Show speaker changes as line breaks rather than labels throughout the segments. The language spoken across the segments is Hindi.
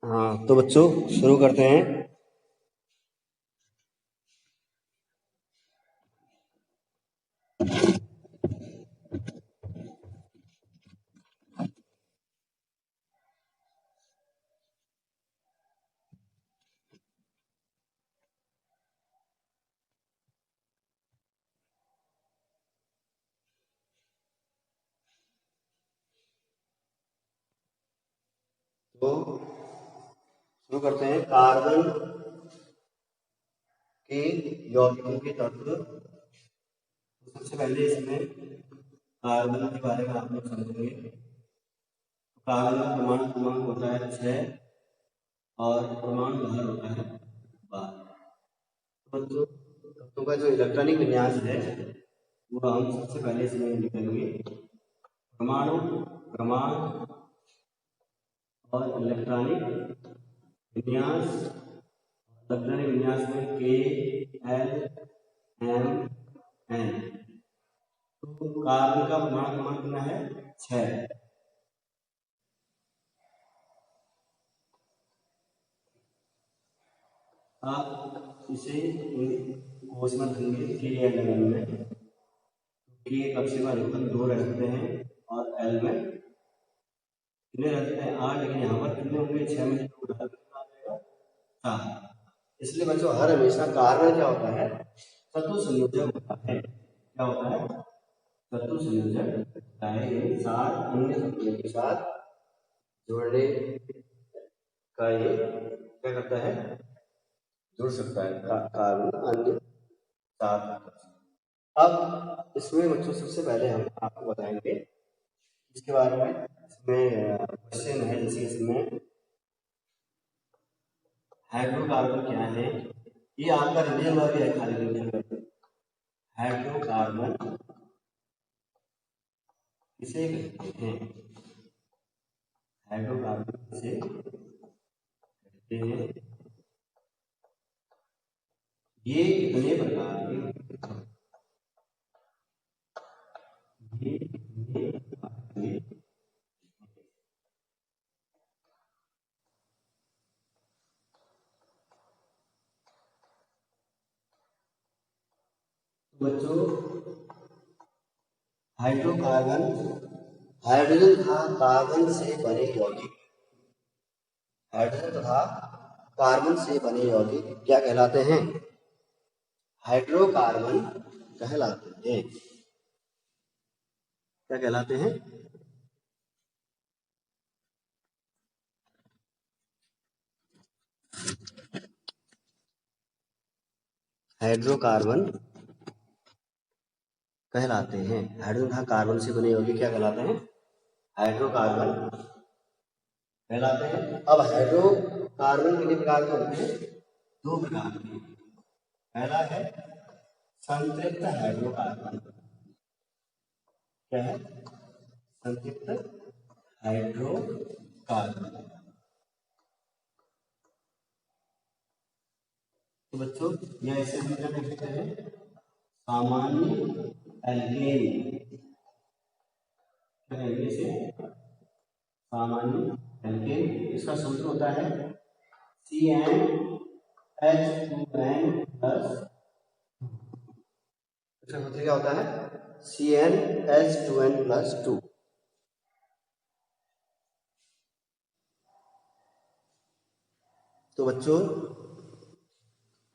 हाँ तो बच्चों शुरू करते हैं। तो शुरू करते हैं कार्बन के यौगिकों के तत्व। तो सबसे पहले इसमें कार्बन के बारे में आप लोग समझेंगे। तो कार्बन का परमाणु क्रमांक होता है 6 और परमाणु भार होता है 12। तो बच्चों तत्वों का जो इलेक्ट्रॉनिक विन्यास है वो हम सबसे पहले इसमें लिखेंगे। परमाणु क्रमांक और इलेक्ट्रॉनिक विन्यास। इलेक्ट्रॉनिक विन्यास में K, L, M, N। तो कार्बन का परमाणु क्रमांक कितना है? 6। आप इसे कोष में देंगे KL में। K कक्षे में अधिकतम 2 रह सकते हैं और L में कितने रह सकते हैं? 8। लेकिन यहाँ पर कितने होंगे? 6 में 2 घटा कितना आ जाएगा? 7। इसलिए बच्चों हर हमेशा कार्बन क्या होता है? तत्व संयोजक होता है। क्या होता है? तत्व संयोजक होता है। ये 7 अन्य तत्वों के साथ जोड़ने का ये क्या करता है? जुड़ सकता है कार्बन अन्य 7। अब इसमें बच्चों सबसे पहले हम आपको बताएंगे इसके बारे में। इसमें क्वेश्चन है जैसे इसमें हाइड्रोकार्बन क्या है? ये आपका रिवीजन वाली है, खाली रिवीजन करते। हाइड्रोकार्बन किसे कहते हैं? हाइड्रोकार्बन किसे कहते हैं? ये कितने प्रकार के? ये कितने प्रकार के? बच्चों हाइड्रोकार्बन हाइड्रोजन तथा कार्बन से बने यौगिक। हाइड्रोजन तथा कार्बन से बने यौगिक क्या कहलाते हैं? हाइड्रोकार्बन कहलाते हैं। क्या कहलाते हैं? हाइड्रोकार्बन कहलाते हैं। हाइड्रोजन तथा कार्बन से बने यौगिक क्या कहलाते हैं? हाइड्रोकार्बन कहलाते हैं। अब हाइड्रोकार्बन कितने प्रकार के होते हैं? 2 प्रकार के। पहला है संतृप्त हाइड्रोकार्बन। क्या है? संतृप्त हाइड्रोकार्बन। तो बच्चों यह ऐसे हम क्या देख सकते हैं? सामान्य एल्केन। क्या है इसे? सामान्य एल्केन। इसका सूत्र होता है CnH2n प्लस। इसका सूत्र क्या होता है? CnH2n plus 2। तो बच्चों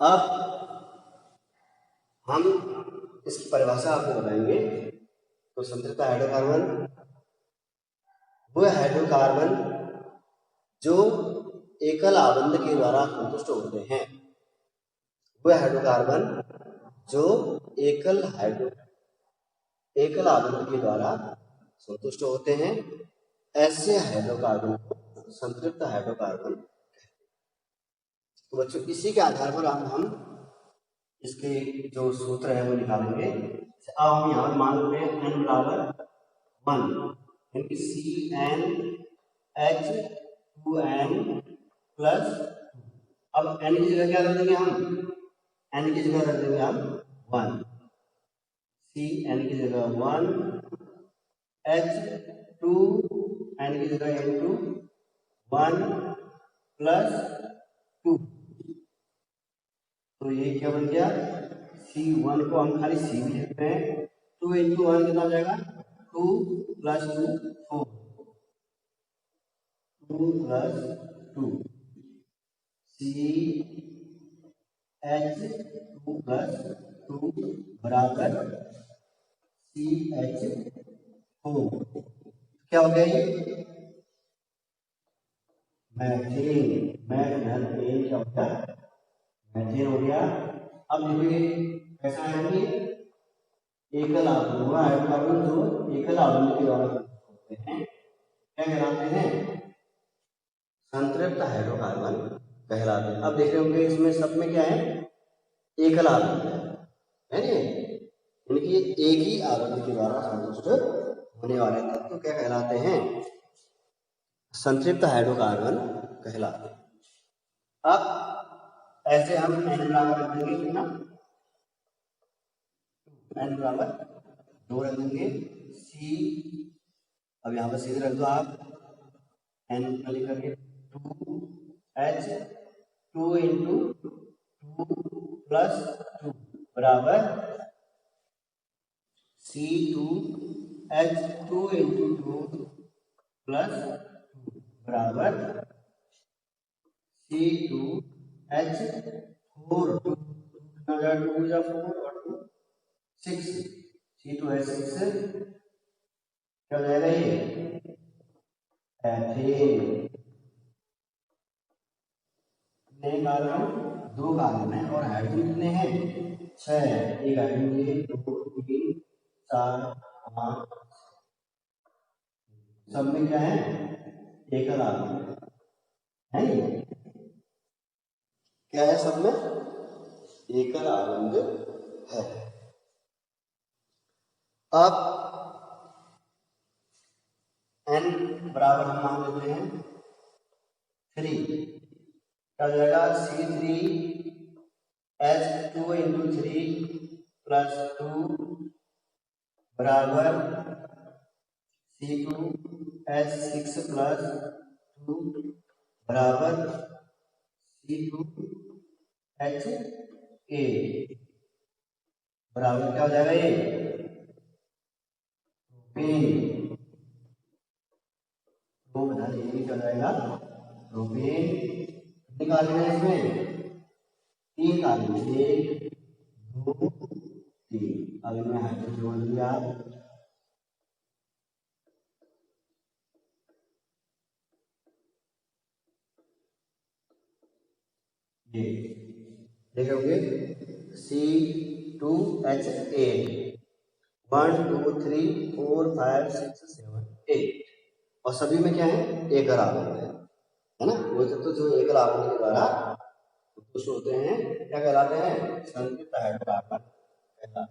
अब हम इसकी परिभाषा आपको बताएंगे। तो संतृप्त हाइड्रोकार्बन वो हाइड्रोकार्बन जो एकल आबंध के द्वारा संतुष्ट होते हैं। वह हाइड्रोकार्बन जो एकल आबंध के द्वारा संतुष्ट होते हैं, ऐसे हाइड्रोकार्बन को संतृप्त हाइड्रोकार्बन। तो बच्चों इसी के आधार पर हम इसके जो सूत्र है वो निकालेंगे। अब हम यहाँ पर मान लेते हैं n बराबर 1 यानी CnH2n प्लस। अब n की जगह क्या रख देंगे हम? n की जगह रख देंगे हम 1। Cn की जगह 1, H2n की जगह N2 1, प्लस 2। तो ये क्या बन गया, C1 को हम खाली C भी लिखते हैं। 2 इंटू 1 कितना हो जाएगा, 2 प्लस 2 4, 2 प्लस 2 CH2 प्लस 2 बराबर CH4। क्या हो गया ये, मैथेन। मैथेन क्या होता है, मैथेन हो गया। अब देखिए कैसा है कि एकल आवर्त हुआ हाइड्रोकार्बन जो एकल आवर्त के द्वारा होते हैं क्या कहलाते हैं, संतृप्त हाइड्रोकार्बन कहलाते हैं। अब देख रहे होंगे इसमें सब में क्या है, एकल आवर्त है ना, यानी कि एक ही आवर्त के द्वारा संतुष्ट होने वाले तत्व क्या कहलाते हैं, संतृप्त हाइड्रोकार्बन कहलाते हैं। अब ऐसे हम n बराबर रख देंगे कितना, n बराबर 2 रख देंगे। C अब यहाँ पर सीधे रख दो आप, n लिख करके 2H 2 इंटू 2 प्लस 2 बराबर C2H2 इंटू 2 प्लस 2 बराबर C2H4 2 4 और 2 6 C2H6 क्या हो जाएगा ये, एथेन। कितने कार्बन, 2 कार्बन है और हाइड्रोजन कितने हैं, 6 है। एक हाइड्रोजन ये 2 3 4 5 सब में क्या है, एकल आवर्त है, क्या है सब में, एकल आवर्त है। अब n बराबर हम मान लेते हैं 3, क्या हो जाएगा C3H2 इंटू 3 प्लस 2 बराबर C2H6 प्लस 2 बराबर C2H8 बराबर क्या हो जाएगा ये, प्रोपेन। तो बता ये क्या हो जाएगा, प्रोपेन। कितने कार्बन है इसमें, 3 कार्बन, 1 2 3। अब इनमें हाइड्रोजन जोड़ दिया, ये देखोगे C2H8 1 2 3 4 5 6 7 8 और सभी में क्या है, एकल आवर्त है ना। वो तो जो एकल आवर्त के द्वारा उत्कृष्ट होते हैं क्या कहलाते हैं, संतृप्त हाइड्रोकार्बन कहलाते हैं।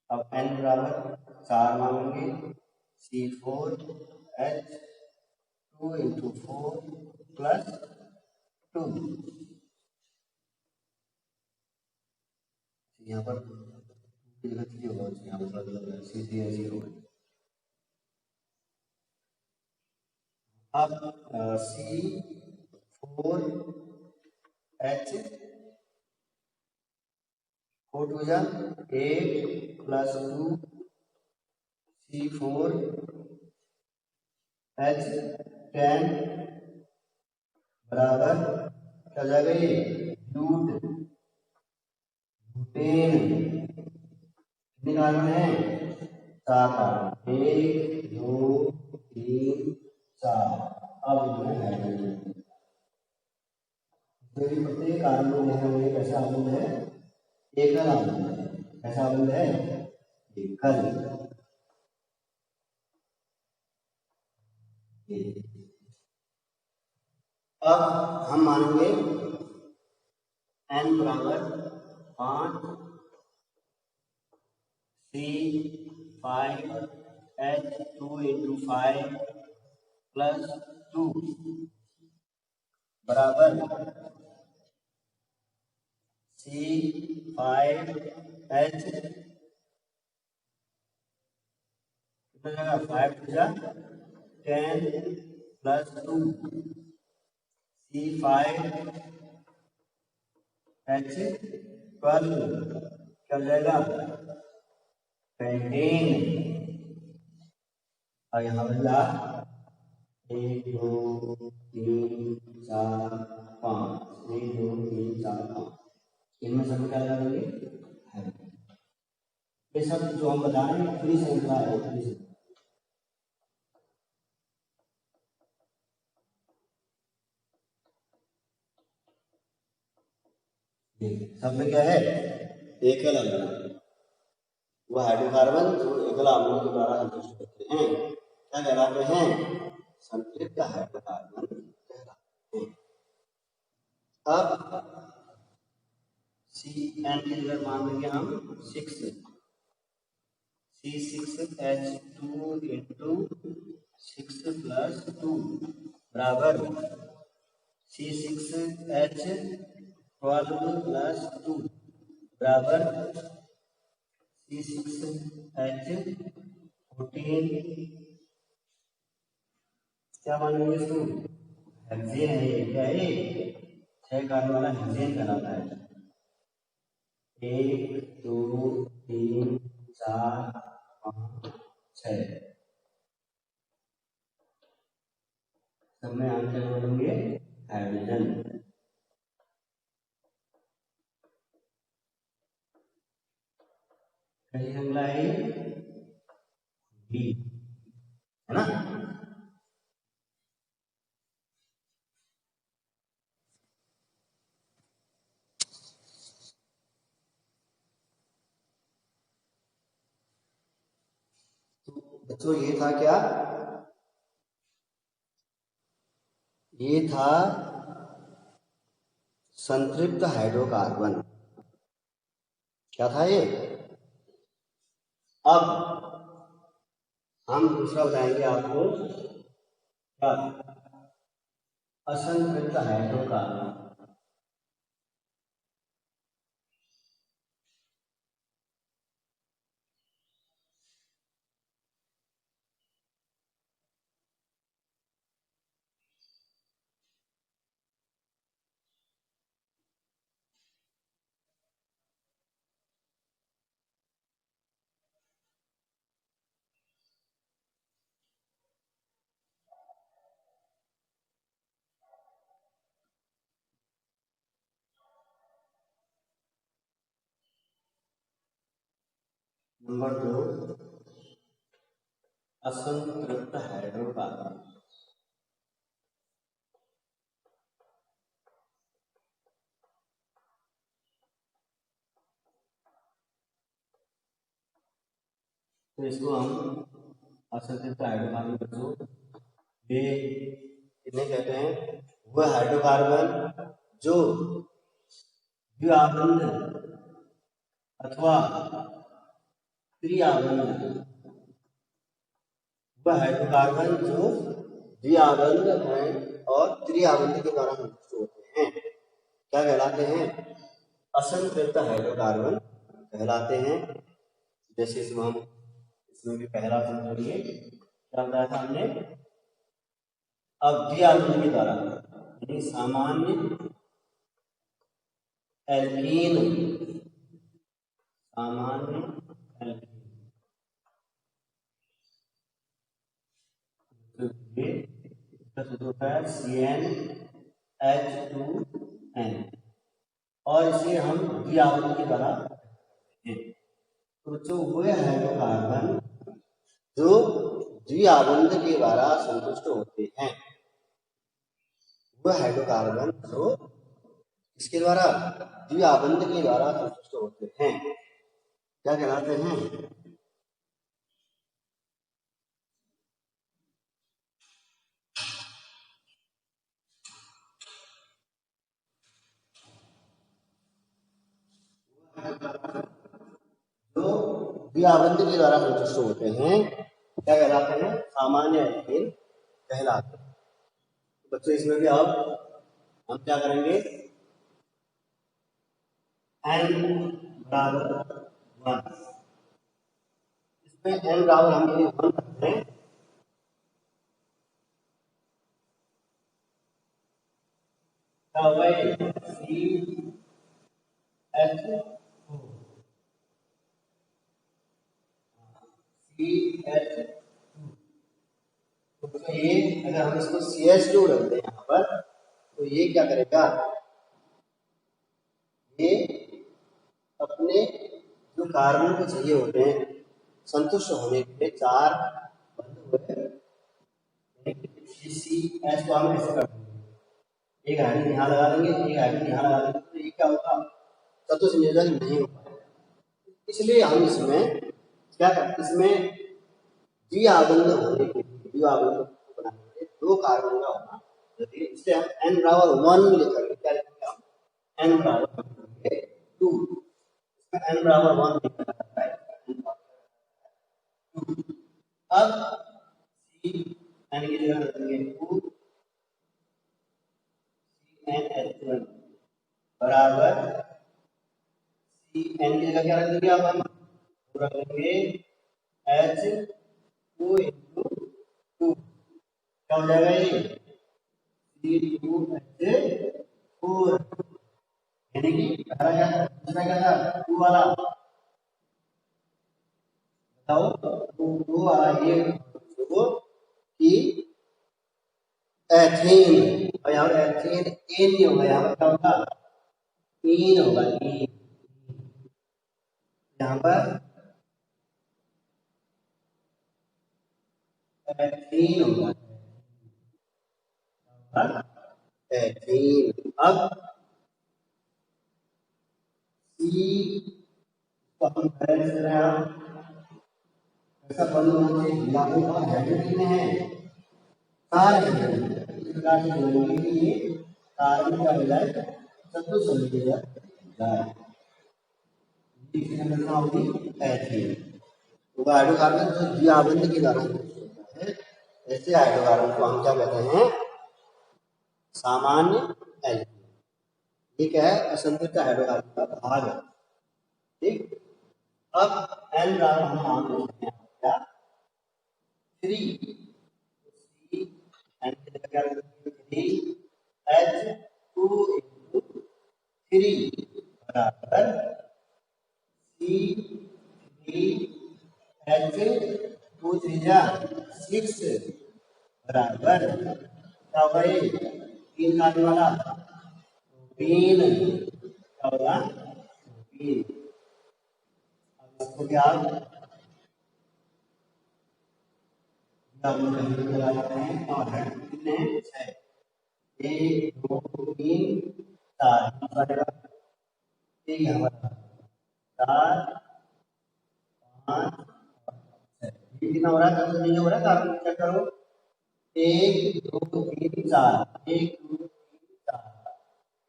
अब n बराबर 4 मांगेंगे, C4H2 इंटू 4 प्लस 2। यहाँ पर होगा, यहाँ पर C3H होगा। अब C4H 4 2 8 प्लस 2 C4H10 बराबर क्या हो जाएगा ये, ब्यूटेन। कितने कार्बन है, 4 कार्बन, 1 2 3 4। अब इनमें हाइड्रोजन, प्रत्येक कार्बन में हमें कैसा आबंध है, एकल आबंध है। कैसा आबंध है, एकल। अब हम मानेंगे n बराबर 5 C5H2 इंटू 5 प्लस 2 बराबर C5H कितना 5 10 प्लस 2 C5H12 क्या हो जाएगा, पेंटेन। और यहाँ पर 1 2 3 4 5, 1 2 3 4 5, इनमें सब क्या लगा देंगे, ये सब जो हम बता रहे हैं फ्री श्रृंखला है, फ्री श्रृंखला। सब में क्या है, एकल अम्ल, वो हाइड्रोकार्बन जो एकल अम्लों के द्वारा संतुष्ट होते हैं क्या कहलाते हैं, संतृप्त हाइड्रोकार्बन कहलाते हैं। अब CN की जगह मान लेंगे हम 6, C6H2 इंटू 6+2 बराबर C6H12+2 बराबर C6H14, क्या मान लेंगे इसको, हेक्सेन है, क्या है, 6 कार्बन वाला हेक्सेन कहलाता है। 1 2 3 4 5 6, सब में आंसर बोलेंगे हाइड्रोजन। कैसी श्रृंखला है, बी है ना। तो बच्चों ये था क्या, ये था संतृप्त हाइड्रोकार्बन, क्या था ये। अब हम दूसरा बताएंगे आपको, क्या, असंतृप्त हाइड्रोकार्बन। नंबर 2, असंतृप्त हाइड्रोकार्बन। तो इसको हम असंतृप्त हाइड्रोकार्बन बच्चों ये कितने कहते हैं, वह हाइड्रोकार्बन जो द्विआबंध अथवा त्रिआबंध, वह हाइड्रोकार्बन जो द्विआबंध हैं और त्रिआबंध के द्वारा संतुष्ट होते हैं क्या कहलाते हैं, असंतृप्त हाइड्रोकार्बन कहलाते हैं। जैसे इसमें भी पहला समझिए क्या बताया था हमने, अब द्विआबंध के द्वारा यानी सामान्य एल्कीन, सामान्य एल्कीन, तो ये सूत्र होता है CnH2n, और इसे हम द्विआबंध के द्वारा, तो जो वे हाइड्रोकार्बन जो द्विआबंध के द्वारा संतुष्ट होते हैं, वह हाइड्रोकार्बन जो इसके द्वारा द्विआबंध के द्वारा संतुष्ट होते हैं क्या कहलाते हैं, जो द्विआबंध के द्वारा संतुष्ट होते हैं क्या कहलाते हैं, सामान्य एल्कीन कहलाते हैं। बच्चों इसमें भी अब हम क्या करेंगे, n बराबर 1, इसमें n बराबर हम ये 1 रखते हैं, क्या होगा ये CH2। तो ये अगर हम इसको CH2 रखते हैं यहाँ पर, तो ये क्या करेगा, ये अपने जो कार्बन को चाहिए होते हैं संतुष्ट होने के लिए चार बंद हुए CH को हम ऐसे कर देंगे, एक हाइड्रोजन यहाँ लगा देंगे, एक हाइड्रोजन यहाँ लगा देंगे, तो ये क्या होगा, संतुष्ट निर्जन नहीं हो पाएगा। इसलिए हम इसमें क्या करते, इसमें द्विआबंध होने के लिए, द्विआबंध बनाने के लिए दो कार्बन का होना जरूरी है। इसलिए हम n बराबर 1 लेकर क्या लिखेंगे, हम n बराबर 2, इसमें n बराबर 1 लिखा जाता है। अब C n की जगह रखेंगे 2 CnH2 बराबर Cn की जगह क्या रख देंगे, अब हम रख देंगे H2 into 2, क्या हो जाएगा ये C2H4, यानी कि पहला क्या था, दूसरा क्या था 2 वाला, बताओ 2 वाला ये जो कि एथेन, और यहाँ पर एथेन एन नहीं होगा, यहाँ पर क्या होगा इन होगा, इन यहाँ पर एथेन होगा, एथेन। अब सी को हम बैलेंस कर रहे हैं, ऐसा बंद होना चाहिए, लागू का हाइड्रोजन में है चार हाइड्रोजन, इस प्रकार से जोड़ने के लिए कार्बन का विलय संतुष्ट होने के लिए होगी एथेन। तो हाइड्रोकार्बन जो द्विआबंध के द्वारा है, ऐसे हाइड्रोकार्बन को हम क्या कहते हैं, सामान्य एल्कीन। ये क्या है, असंतृप्त हाइड्रोकार्बन का भाग है, ठीक। अब n बराबर हम मान लेते हैं क्या 3, C n की जगह क्या रखेंगे 3H2 into 3 बराबर C3H2 3 6 बराबर क्या होगा, ये 3 का आने वाला 3, क्या होगा 3। अब इसको क्या लगा लेते हैं, और हाइड्रोजन कितने हैं 6, 1 2 3 4, एक यहाँ पर 4 5 6, ये कितना हो रहा है, सबसे नीचे हो रहा है, कार्बन चेक करो 1 2 3 4, 1 2 3 4,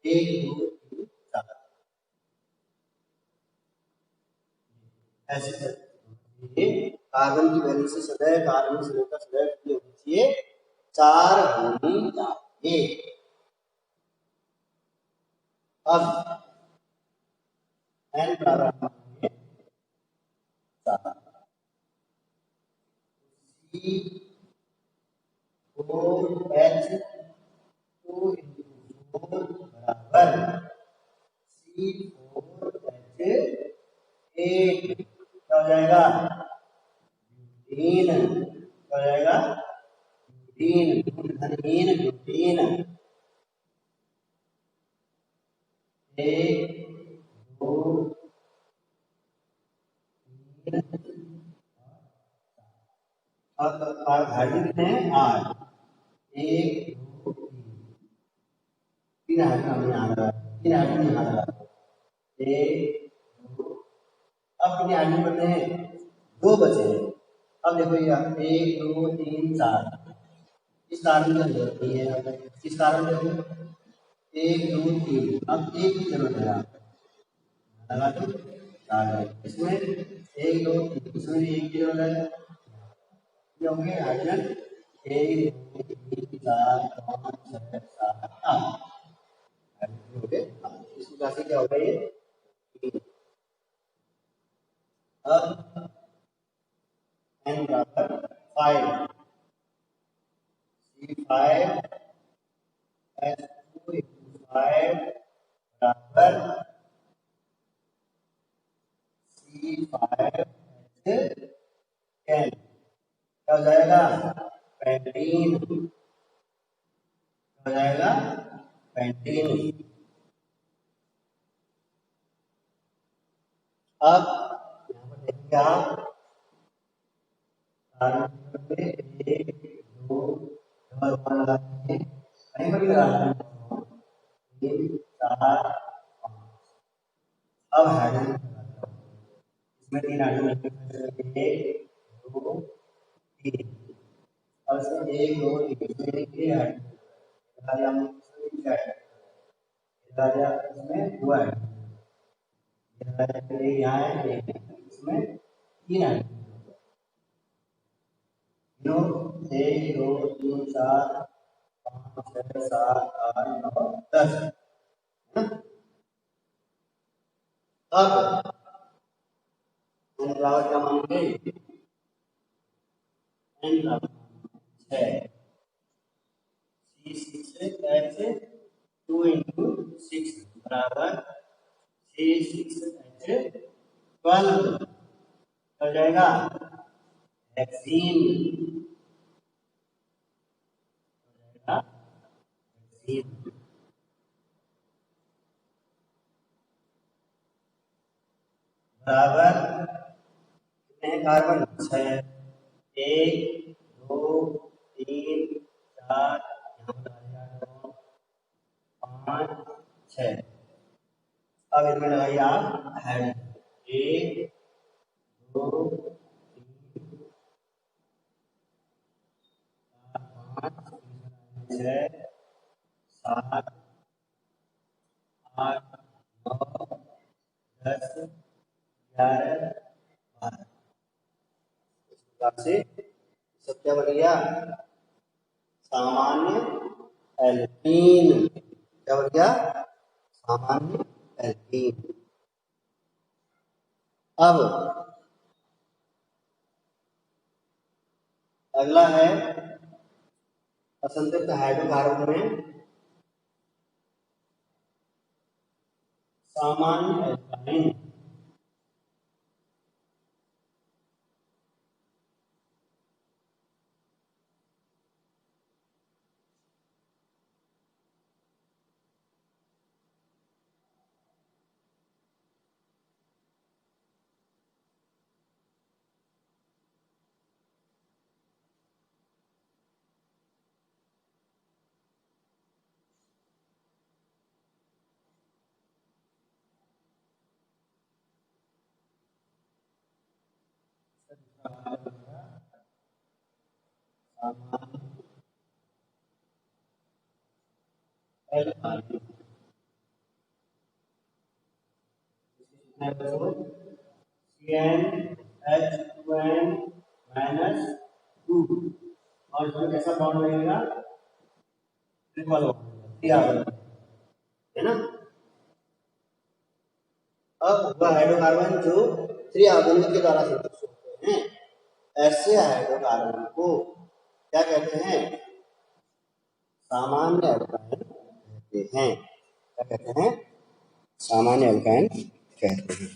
1 2 3 4, ऐसे ये कार्बन की वैल्यू से सदैव, कार्बन से लेकर सदैव कितनी होनी चाहिए, 4 होनी चाहिए। अब n बराबर 4, C4H2 into 4 बराबर C4H8, क्या हो जाएगा 3, क्या हो जाएगा 3 धन 3, 1 2 3। अब हाइड्रोजन कितने हैं 8, 1 2 3 हाइड्रोजन हमने यहाँ लगा, 3 हाइड्रोजन यहाँ लगा, 1 2, अब कितने हाइड्रोजन बचे हैं 2 बचे हैं। अब देखो ये 1 2 3 4, इस कार्बन की जरूरत नहीं है, इस कार्बन देखो 1 2 3, अब एक की जरूरत है, लगा दो 4, इसमें 1 2 3, इसमें भी एक की जरूरत है, ये होंगे हाइड्रोजन 1 2 3 4 5 6 7 8 हाइड्रोजन हो गए। इस प्रकार से क्या होगा ये, अब n बराबर 5, C5H2 5 बराबर C5H10 क्या हो जाएगा? पेंटीन हो जाएगा, पेंटीन। अब यहाँ पर देखिए आप कार्बन में 1 2 डबल बॉन्ड लगाते हैं, कहीं पर भी लगाते हैं, 3 4 5। अब हाइड्रोजन इसमें 3 हाइड्रोजन, 1 2 3, और इसमें 1 2 3 हाइड्रोजन इसमें हुआ है, यहाँ है, इसमें 3 है, 1 2 3 4 5 6 7 8 9 10। अब n बराबर क्या मानेंगे? n बराबर 6 C6H2 into 6 बराबर C6H12 हो जाएगा, हेक्सीन बराबर कितने हैं कार्बन? 6, 1 2 3 4 5 6। अब इसमें लगाइए आप हाइड्रोजन, 1 2 3 4 5 6 7 8 9 10 11 12। इस प्रकार से सब क्या बन गया? सामान्य एल्कीन। क्या बन गया? सामान्य एल्कीन। अब अगला है असंतृप्त हाइड्रोकार्बन में सामान्य एल्काइन। CnH2n -2 और इसमें कैसा बॉन्ड रहेगा? ट्रिपल बॉन्ड, है ना। अब वह हाइड्रोकार्बन जो 3 आवर्तन के द्वारा संतुष्ट होते हैं, ऐसे हाइड्रोकार्बन को क्या कहते हैं? सामान्य एल्काइन कहते हैं। क्या कहते हैं? सामान्य एल्काइन कहते हैं।